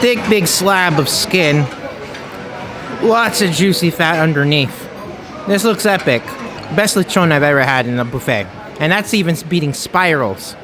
thick, big slab of skin. Lots of juicy fat underneath. This looks epic. Best lechon I've ever had in a buffet. And that's even beating spirals.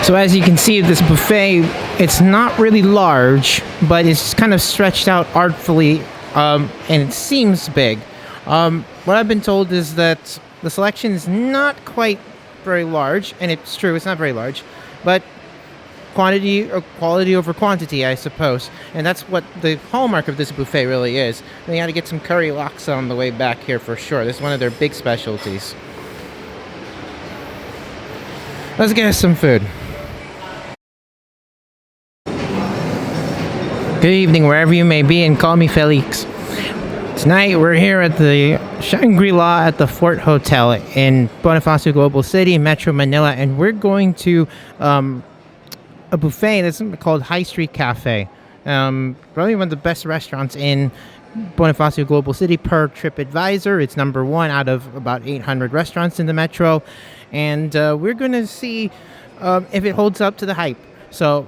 So as you can see, this buffet, it's not really large, but it's kind of stretched out artfully, and it seems big. What I've been told is that the selection is not quite very large, and it's true, it's not very large, but quantity or quality over quantity, I suppose. And that's what the hallmark of this buffet really is. They got to get some curry laksa on the way back here for sure. This is one of their big specialties. Let's get us some food. Good evening, wherever you may be, and call me Felix. Tonight, we're here at the Shangri-La at the Fort Hotel in Bonifacio Global City, Metro Manila, and we're going to a buffet that's called High Street Café. Probably one of the best restaurants in Bonifacio Global City per TripAdvisor. It's number 1 out of about 800 restaurants in the metro, and we're going to see if it holds up to the hype. So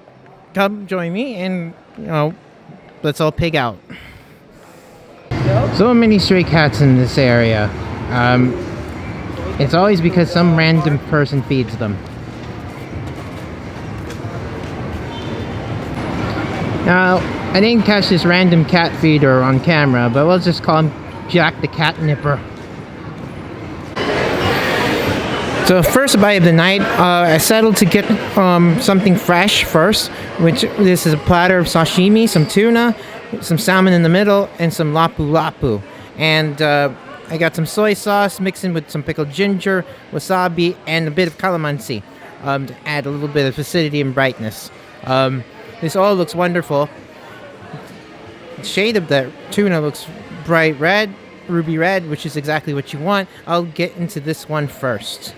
come join me, and let's all pig out. So many stray cats in this area. It's always because some random person feeds them. Now, I didn't catch this random cat feeder on camera, but we'll just call him Jack the Cat Nipper. So first bite of the night, I settled to get something fresh first, which this is a platter of sashimi, some tuna, some salmon in the middle, and some lapu-lapu. And I got some soy sauce mixed in with some pickled ginger, wasabi, and a bit of calamansi to add a little bit of acidity and brightness. This all looks wonderful. The shade of the tuna looks bright red, ruby red, which is exactly what you want. I'll get into this one first.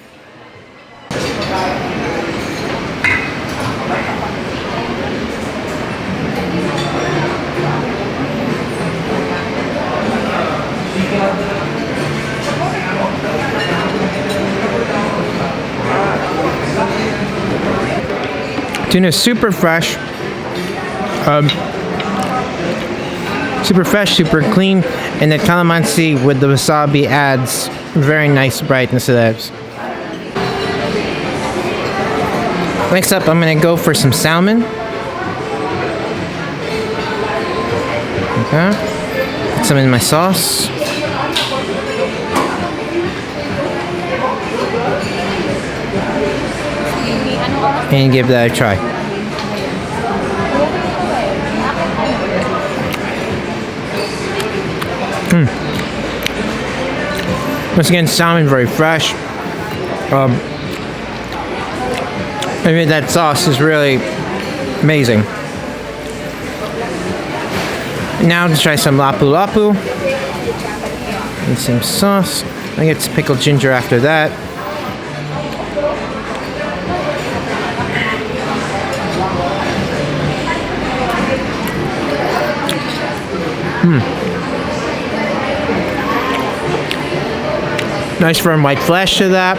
Tuna is super fresh, super clean, and the calamansi with the wasabi adds very nice brightness to that. Next up, I'm gonna go for some salmon. Okay, put some in my sauce. And give that a try. Once again, salmon very fresh. I mean, that sauce is really amazing. Now let's try some lapu-lapu and some sauce. I get some pickled ginger after that. Nice firm white flesh to that.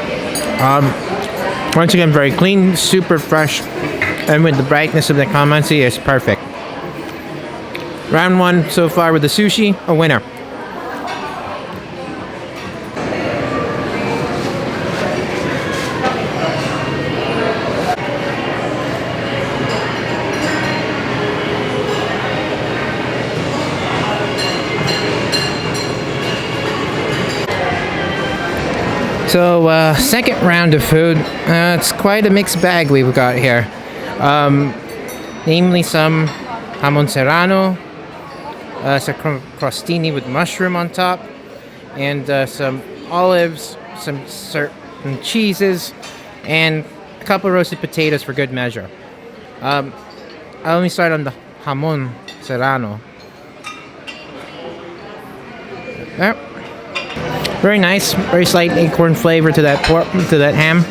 Once again, very clean, super fresh, and with the brightness of the calamansi, it's perfect. Round one so far with the sushi, a winner. So, second round of food. It's quite a mixed bag we've got here. Namely some jamon serrano, some crostini with mushroom on top, and some olives, some certain cheeses, and a couple roasted potatoes for good measure. I'll only start on the jamon serrano. There. Very nice, very slight acorn flavor to that pork, to that ham,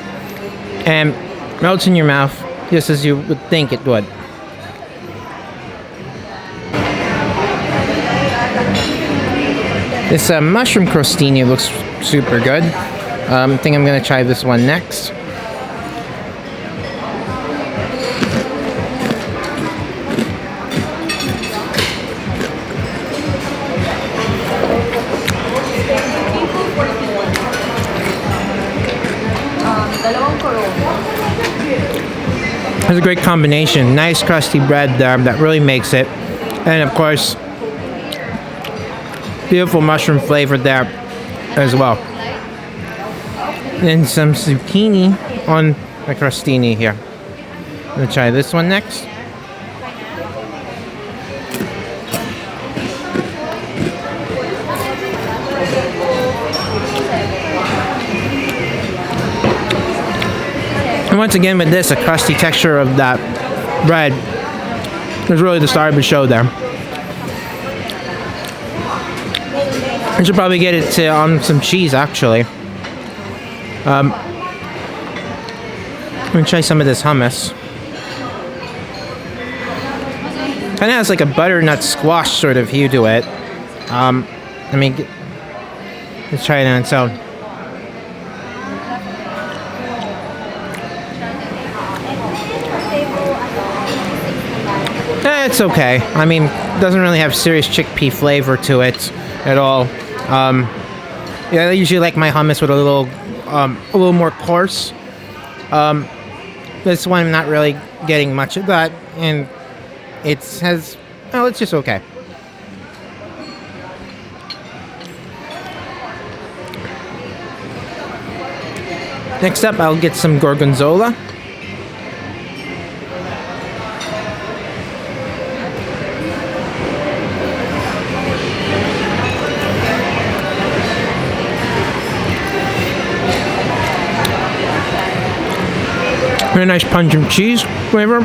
and melts in your mouth just as you would think it would. This mushroom crostini looks super good. I think I'm gonna try this one next. It's a great combination. Nice crusty bread there that really makes it. And of course, beautiful mushroom flavor there as well. And some zucchini on the crostini here. I'm gonna try this one next. And once again with this, a crusty texture of that bread is really the star of the show there. I should probably get it on some cheese actually. I'm gonna try some of this hummus. Kinda has like a butternut squash sort of hue to it. Let's try it on its own. It's okay. I mean, doesn't really have serious chickpea flavor to it at all. Yeah, I usually like my hummus with a little more coarse. This one, I'm not really getting much of that, and it's just okay. Next up, I'll get some gorgonzola. Very nice pungent cheese flavor.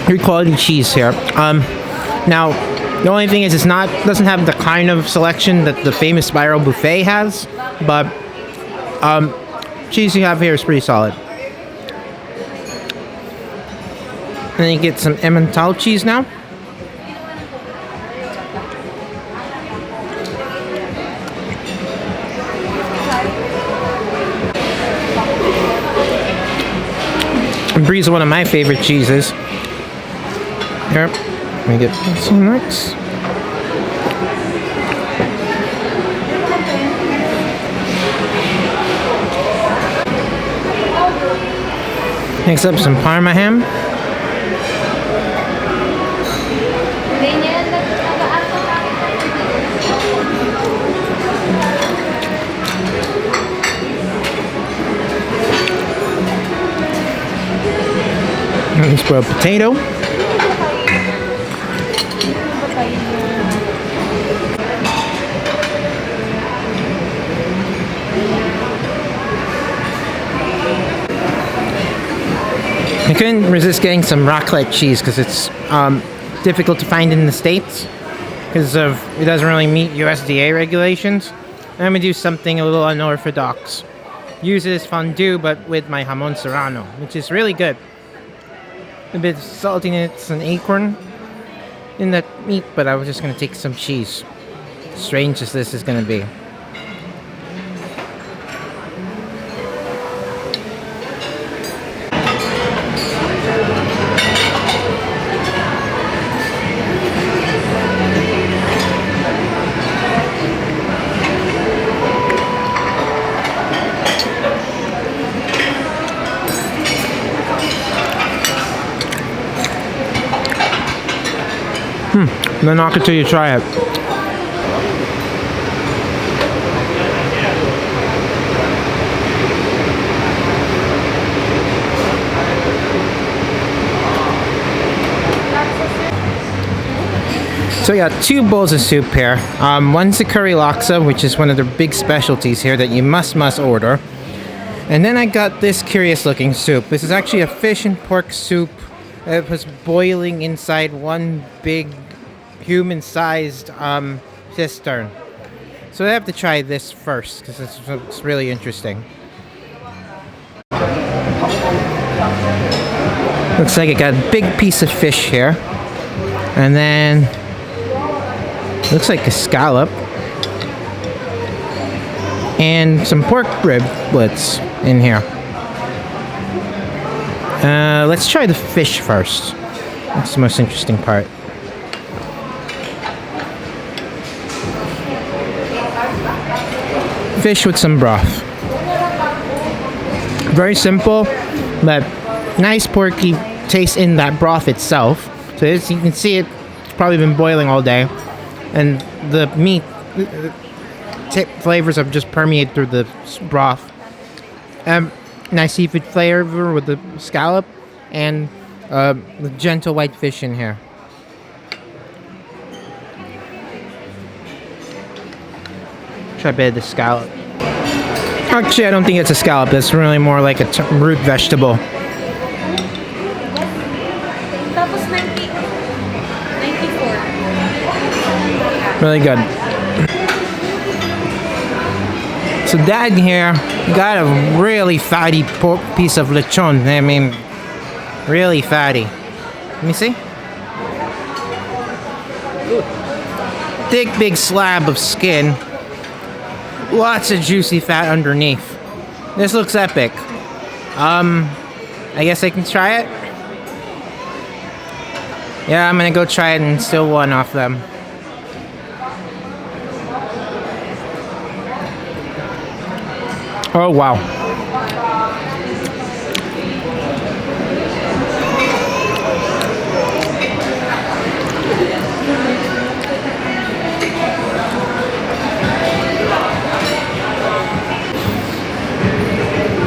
Good quality cheese here. Now, the only thing is doesn't have the kind of selection that the famous Spiral Buffet has, but cheese you have here is pretty solid. And then you get some Emmental cheese now. And Brie is one of my favorite cheeses. Here, let me get this one next. Next up, some Parma ham. And spoiled potato. I couldn't resist getting some raclette cheese because it's difficult to find in the States because of it doesn't really meet USDA regulations. I'm gonna do something a little unorthodox. Use it as fondue, but with my jamon serrano, which is really good. A bit of saltiness and acorn in that meat, but I was just gonna take some cheese. Strange as this is gonna be. Then knock it till you try it. So we got 2 bowls of soup here. One's a curry laksa, which is one of their big specialties here that you must order. And then I got this curious looking soup. This is actually a fish and pork soup. It was boiling inside one big human-sized cistern. So I have to try this first because it's really interesting. Looks like it got a big piece of fish here, and then looks like a scallop and some pork riblets in here. Let's try the fish first. That's the most interesting part. Fish with some broth. Very simple, but nice porky taste in that broth itself. So as you can see, it's probably been boiling all day, and the meat flavors have just permeated through the broth. Nice seafood flavor with the scallop and the gentle white fish in here. Try a bit of the scallop. Actually, I don't think it's a scallop. It's really more like a root vegetable. Tapos 94. Really good. So Dad here got a really fatty piece of lechon. I mean, really fatty. Let me see. Thick, big slab of skin. Lots of juicy fat underneath. This looks epic. I guess I can try it. Yeah, I'm gonna go try it and steal one off them. Oh wow.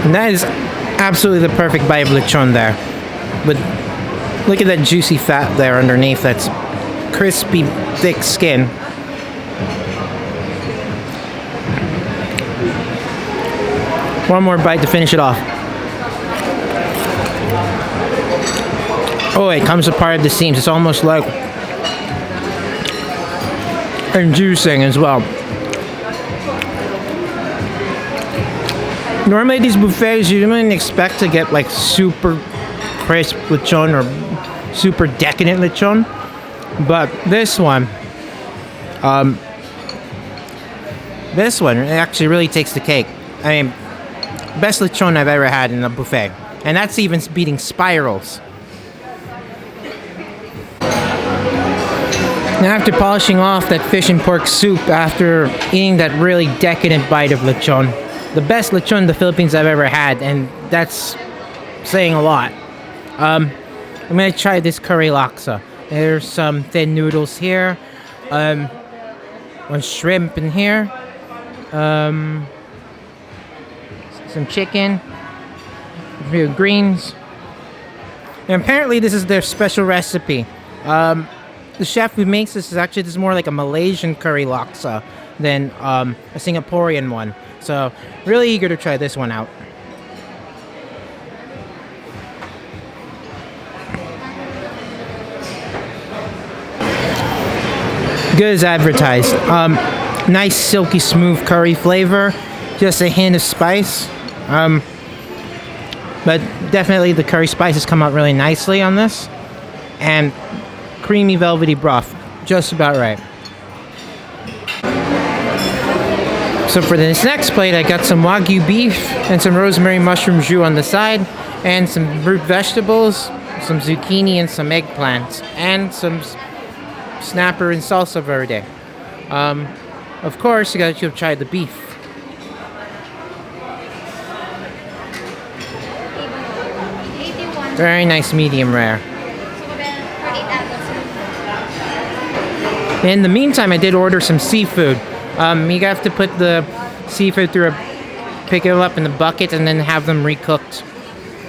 And that is absolutely the perfect bite of lechon there. But look at that juicy fat there underneath. That's crispy, thick skin. One more bite to finish it off. Oh, it comes apart at the seams. It's almost like juicing as well. Normally these buffets, you don't expect to get like super crisp lechon or super decadent lechon, but this one actually really takes the cake. I mean, best lechon I've ever had in a buffet, and that's even beating Spirals. Now, after polishing off that fish and pork soup, after eating that really decadent bite of lechon, the best lechon the Philippines I've ever had, and that's saying a lot. I'm gonna try this curry laksa. There's some thin noodles here, one shrimp in here, some chicken, a few greens, and apparently this is their special recipe. The chef who makes this is more like a Malaysian curry laksa than a Singaporean one. So, really eager to try this one out. good as advertised. Nice silky smooth curry flavor, just a hint of spice. But definitely the curry spices come out really nicely on this. And creamy velvety broth, just about right. So for this next plate, I got some Wagyu beef and some rosemary mushroom jus on the side, and some root vegetables, some zucchini and some eggplants, and some snapper and salsa verde. Of course, you gotta try the beef. Very nice medium rare. In the meantime, I did order some seafood. You have to put the seafood pick it up in the bucket and then have them recooked.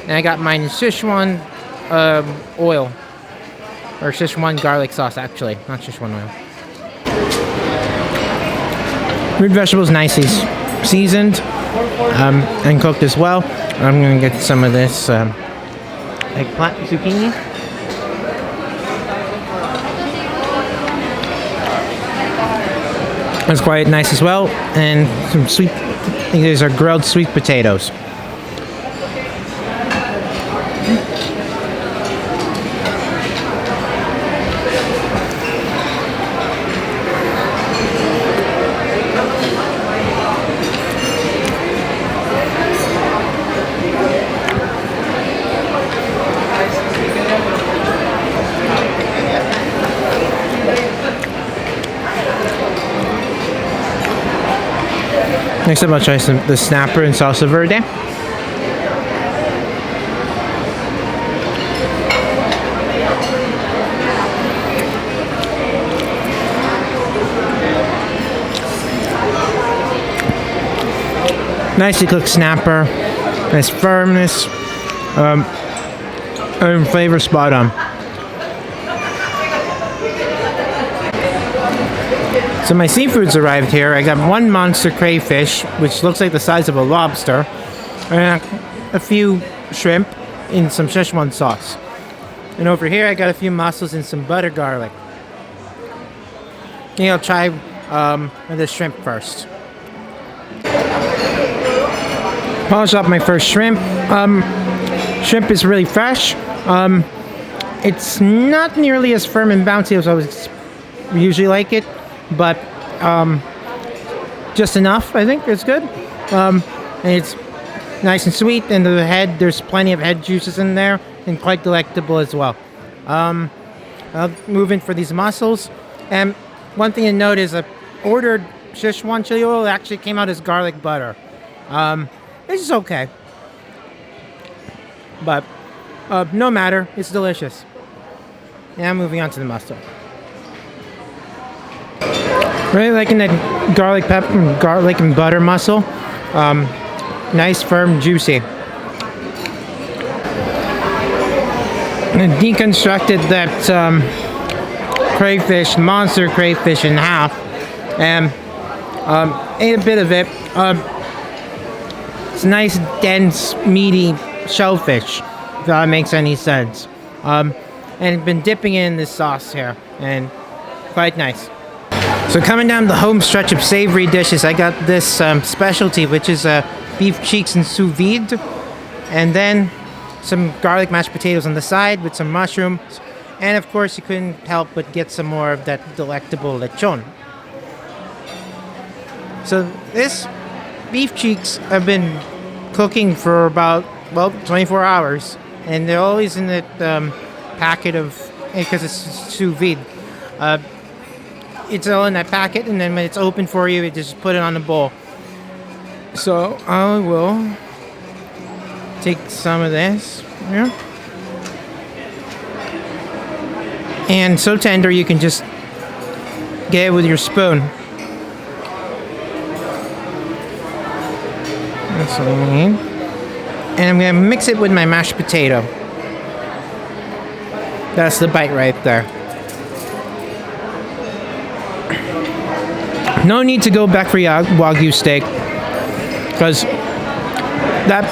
And I got mine in Szechuan oil. Or Szechuan garlic sauce, actually. Not Szechuan oil. Root vegetables nicely seasoned and cooked as well. I'm going to get some of this eggplant zucchini. That's quite nice as well. And some sweet, I think these are grilled sweet potatoes. Next up, I'll try the snapper and salsa verde. Nicely cooked snapper, nice firmness, and flavor spot on. So my seafoods arrived here. I got one monster crayfish, which looks like the size of a lobster, and a few shrimp in some Szechuan sauce. And over here, I got a few mussels and some butter garlic. I think I'll try the shrimp first. Polish up my first shrimp. Shrimp is really fresh. It's not nearly as firm and bouncy as I was usually like it, but just enough. I think it's good. And it's nice and sweet. And the head, there's plenty of head juices in there, and quite delectable as well. I'll move in for these mussels. And one thing to note is I ordered Szechuan chili oil. It actually came out as garlic butter. It's just okay. But no matter, it's delicious. Now moving on to the mussel. Really liking that garlic and butter mussel. Nice, firm, juicy. And deconstructed that crayfish, monster crayfish, in half, and ate a bit of it. It's nice, dense, meaty shellfish, if that makes any sense. And been dipping in this sauce here, and quite nice. So coming down the home stretch of savory dishes, I got this specialty, which is beef cheeks and sous vide, and then some garlic mashed potatoes on the side with some mushrooms, and of course you couldn't help but get some more of that delectable lechon. So this beef cheeks have been cooking for about 24 hours, and they're always in that packet of, because it's sous vide. It's all in that packet, and then when it's open for you, you just put it on the bowl. So I will take some of this here. And so tender, you can just get it with your spoon. That's what I need. And I'm going to mix it with my mashed potato. That's the bite right there. No need to go back for Wagyu steak, because that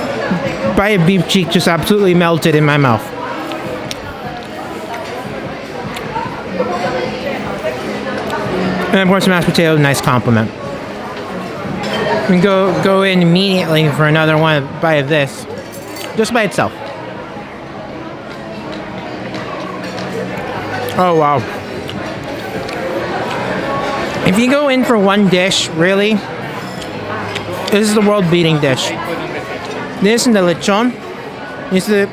bite of beef cheek just absolutely melted in my mouth. And of course, mashed potato, nice compliment. We go in immediately for another one bite of this, just by itself. Oh wow! If you go in for one dish, really, this is the world-beating dish. This and the lechon, these are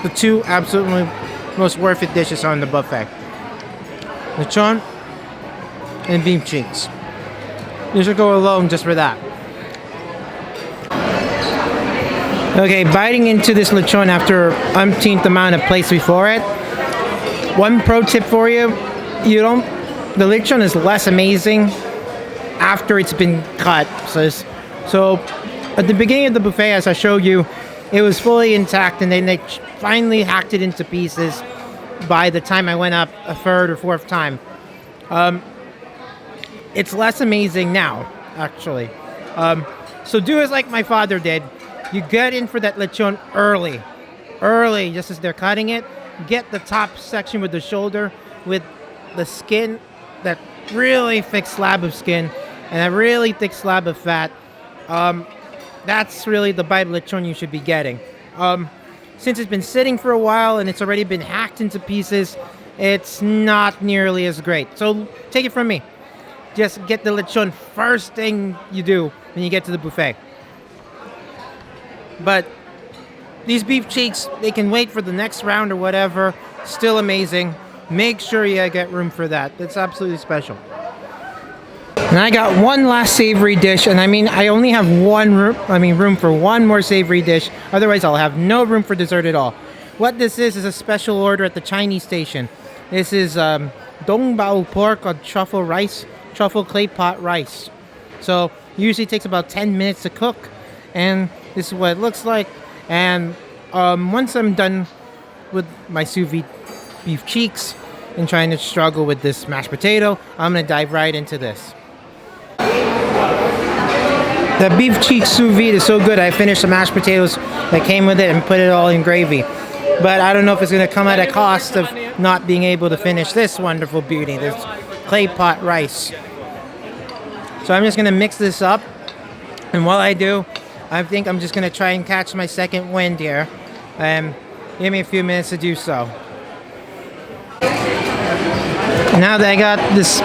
the two absolutely most worth it dishes on the buffet. Lechon and beef cheeks. You should go alone just for that. Okay, biting into this lechon after umpteenth amount of plates before it. One pro tip for you: the lechon is less amazing after it's been cut. So at the beginning of the buffet, as I showed you, it was fully intact, and then they finally hacked it into pieces by the time I went up a third or fourth time. It's less amazing now, actually. So do as like my father did. You get in for that lechon early, just as they're cutting it. Get the top section with the shoulder, with the skin, that really thick slab of skin, and a really thick slab of fat. That's really the bite of lechon you should be getting. Since it's been sitting for a while and it's already been hacked into pieces, it's not nearly as great. So take it from me. Just get the lechon first thing you do when you get to the buffet. But these beef cheeks, they can wait for the next round or whatever. Still amazing. Make sure you get room for that. That's absolutely special. And I got one last savory dish, and I only have room for one more savory dish. Otherwise, I'll have no room for dessert at all. What this is a special order at the Chinese station. This is dong bao pork on truffle rice, truffle clay pot rice. So usually takes about 10 minutes to cook, and this is what it looks like. And once I'm done with my sous vide beef cheeks and trying to struggle with this mashed potato, I'm gonna dive right into this. The beef cheek sous vide is so good, I finished the mashed potatoes that came with it and put it all in gravy. But I don't know if it's going to come at a cost of not being able to finish this wonderful beauty, this clay pot rice. So I'm just going to mix this up. And while I do, I think I'm just going to try and catch my second wind here. Give me a few minutes to do so. Now that I got this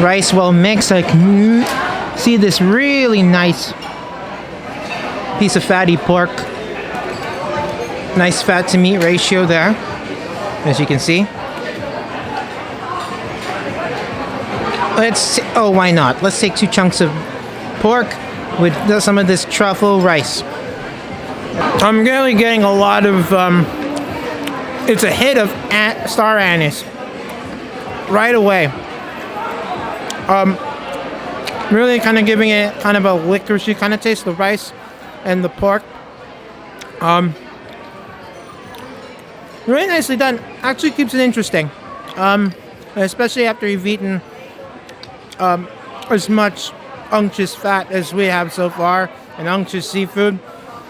rice well mixed, I can see this really nice piece of fatty pork. Nice fat to meat ratio there, as you can see. Why not? Let's take 2 chunks of pork with some of this truffle rice. I'm really getting a lot of, it's a hit of star anise right away. Really kind of giving it kind of a licoricey kind of taste, the rice and the pork. Really nicely done. Actually keeps it interesting. Especially after you've eaten as much unctuous fat as we have so far, and unctuous seafood.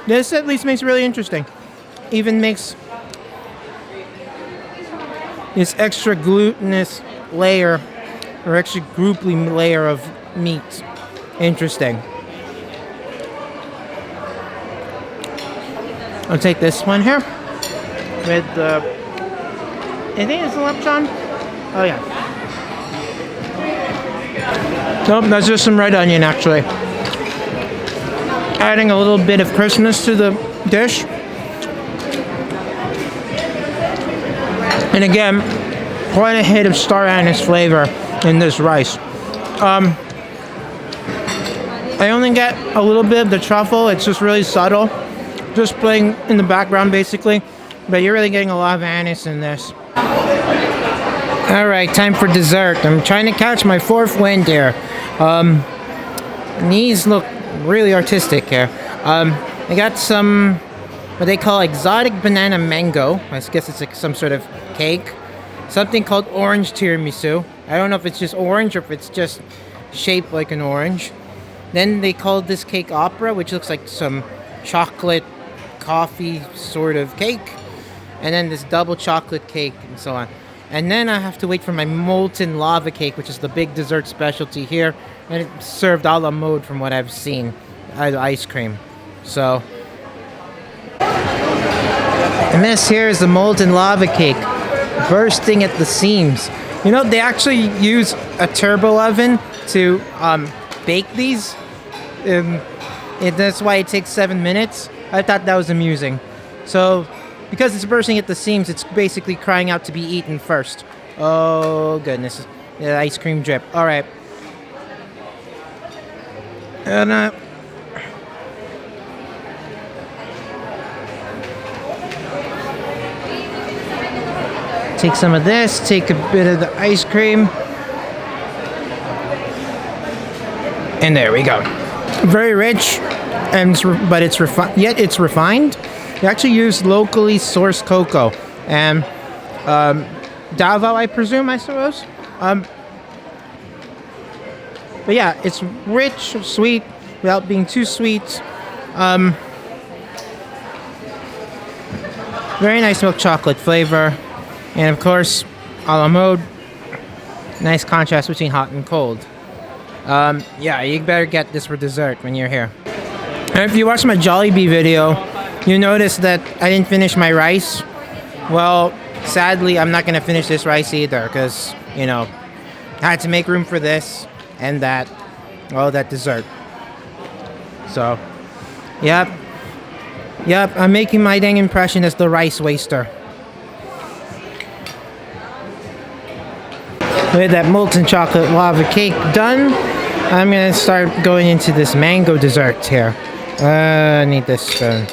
This at least makes it really interesting. Even makes this extra glutinous layer, or extra grouply layer of meat interesting. I'll take this one here with the, I think it's the LECHON. Oh yeah. Nope, that's just some red onion actually. Adding a little bit of crispness to the dish. And again, quite a hit of star anise flavor in this rice. I only get a little bit of the truffle. It's just really subtle, just playing in the background basically, but you're really getting a lot of anise in this. All right, time for dessert. I'm trying to catch my 4th wind here. These look really artistic here. I got some what they call exotic banana mango. I guess it's like some sort of cake. Something called orange tiramisu. I don't know if it's just orange or if it's just shaped like an orange. Then they called this cake opera, which looks like some chocolate coffee sort of cake. And then this double chocolate cake and so on. And then I have to wait for my molten lava cake, which is the big dessert specialty here. And it's served a la mode from what I've seen. Ice cream. So. And this here is the molten lava cake. Bursting at the seams. You know, they actually use a turbo oven to bake these. That's why it takes 7 minutes. I thought that was amusing. So, because it's bursting at the seams, it's basically crying out to be eaten first. Oh, goodness. The ice cream drip. All right. And, take some of this, take a bit of the ice cream. And there we go. Very rich, but it's yet it's refined. They actually use locally sourced cocoa and Davao, I presume, I suppose. But yeah, it's rich, sweet, without being too sweet. Very nice milk chocolate flavor. And of course, a la mode, nice contrast between hot and cold. Yeah, you better get this for dessert when you're here. And if you watch my Jollibee video, you notice that I didn't finish my rice. Well, sadly, I'm not going to finish this rice either because, you know, I had to make room for this and that, that dessert. So, yep, I'm making my dang impression as the rice waster. With that molten chocolate lava cake done, I'm gonna start going into this mango dessert here. I need this spoon.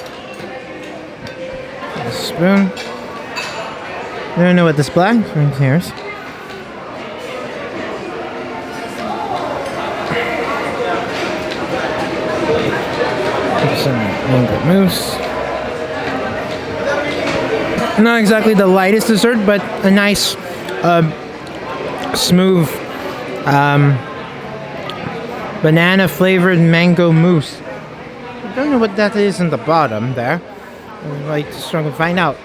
I don't know what this black spoon here is. Some mango mousse. Not exactly the lightest dessert, but a nice, smooth, banana flavored mango mousse. I don't know what that is in the bottom there. I'd like to struggle to find out.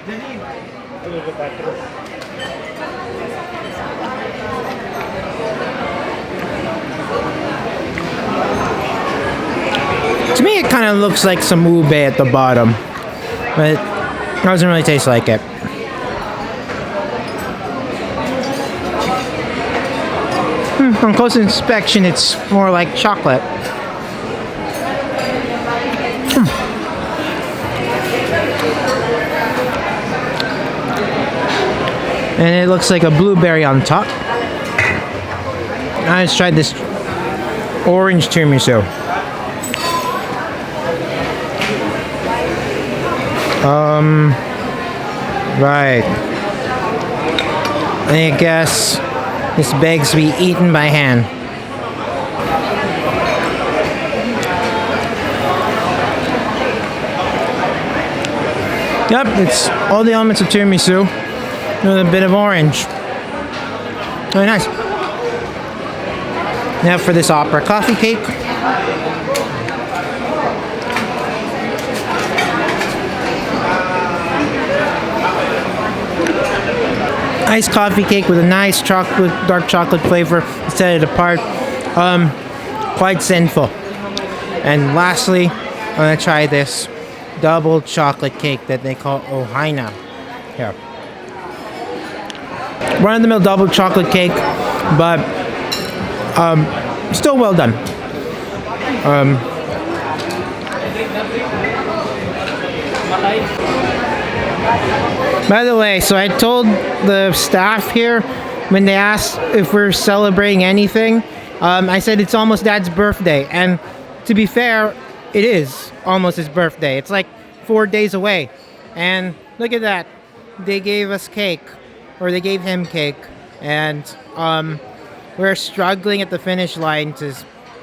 To me, it kind of looks like some ube at the bottom, but it doesn't really taste like it. On close inspection, it's more like chocolate. And it looks like a blueberry on top. Now let's try this orange tiramisu. Right. I guess this begs to be eaten by hand. Yep, it's all the elements of tiramisu with a bit of orange. Very nice. Now for this opera coffee cake. Iced coffee cake with a nice chocolate, dark chocolate flavor to set it apart. Quite sinful. And lastly, I'm gonna try this double chocolate cake that they call Ohaina. Here. Run-of-the-mill double chocolate cake, but still well done. By the way, so I told the staff here when they asked if we're celebrating anything, I said it's almost Dad's birthday, and to be fair, it is almost his birthday. It's like 4 days away, and look at that. They gave us cake, or they gave him cake, and we're struggling at the finish line to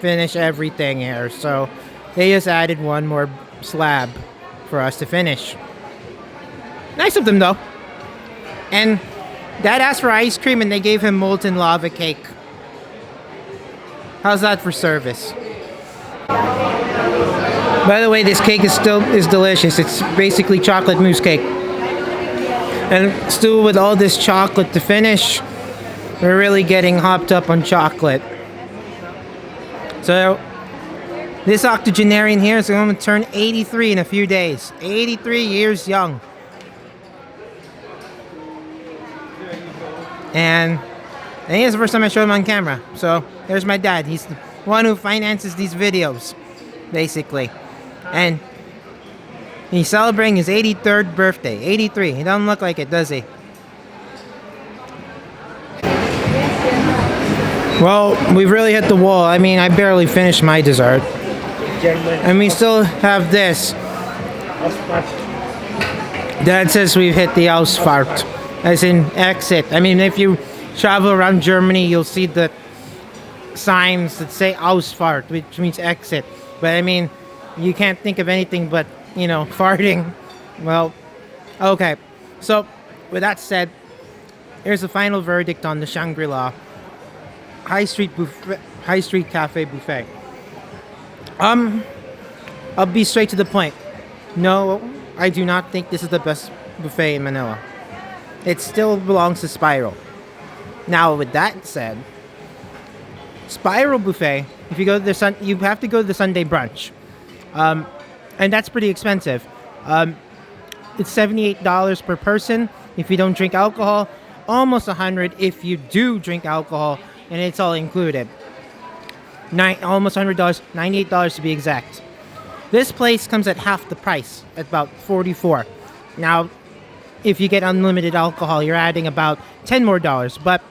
finish everything here, so they just added one more slab for us to finish. Nice of them, though. And Dad asked for ice cream, and they gave him molten lava cake. How's that for service? By the way, this cake is delicious. It's basically chocolate mousse cake. And still with all this chocolate to finish, we're really getting hopped up on chocolate. So this octogenarian here is going to turn 83 in a few days. 83 years young. And I think it's the first time I showed him on camera. So there's my dad. He's the one who finances these videos, basically. And he's celebrating his 83rd birthday. 83. He doesn't look like it, does he? Well, we've really hit the wall. I mean, I barely finished my dessert. And we still have this. That says we've hit the Ausfahrt, as in exit. I mean, if you travel around Germany, you'll see the signs that say Ausfahrt, which means exit. But I mean, you can't think of anything but, you know, farting. Well, okay. So, with that said, here's the final verdict on the Shangri-La High Street Café buffet. I'll be straight to the point. No, I do not think this is the best buffet in Manila. It still belongs to Spiral. Now, with that said, Spiral buffet, if you go to you have to go to the Sunday brunch, and that's pretty expensive. It's $78 per person if you don't drink alcohol, almost $100 if you do drink alcohol, and it's all included. Almost $100, $98 to be exact. This place comes at half the price, at about $44. Now, if you get unlimited alcohol, you're adding about $10 more, but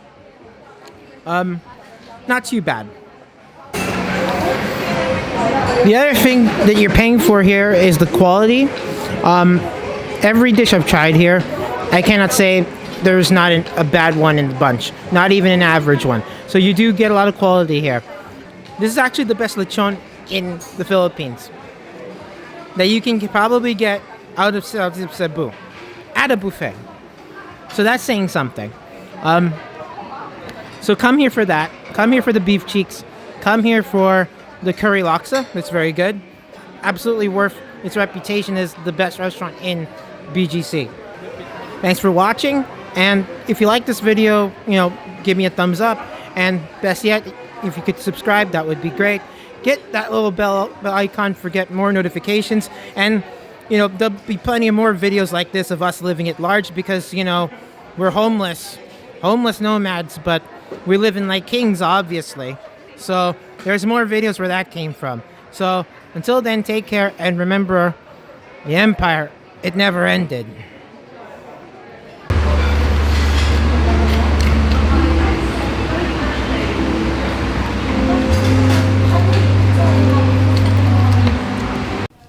not too bad. The other thing that you're paying for here is the quality. Every dish I've tried here, I cannot say there's not a bad one in the bunch, not even an average one. So you do get a lot of quality here. This is actually the best lechon in the Philippines that you can probably get out of Cebu at a buffet. So that's saying something. So come here for that. Come here for the beef cheeks. Come here for the curry laksa. That's very good. Absolutely worth its reputation as the best restaurant in BGC. Thanks for watching. And if you like this video, give me a thumbs up. And best yet, if you could subscribe, that would be great. Get that little bell icon for get more notifications. And, there'll be plenty of more videos like this of us living at large because, we're homeless nomads, but we live in like kings, obviously. So there's more videos where that came from. So until then, take care. And remember, the empire, it never ended.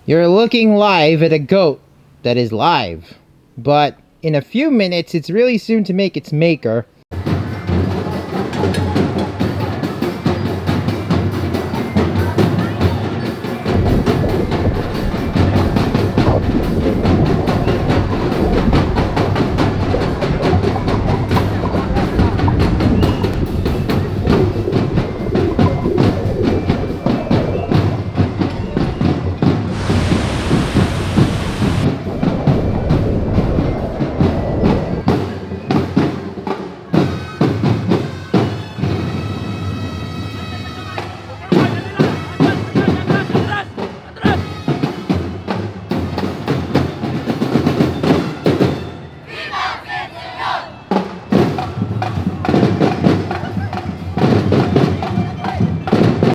You're looking live at a goat that is live. But in a few minutes, it's really soon to make its maker.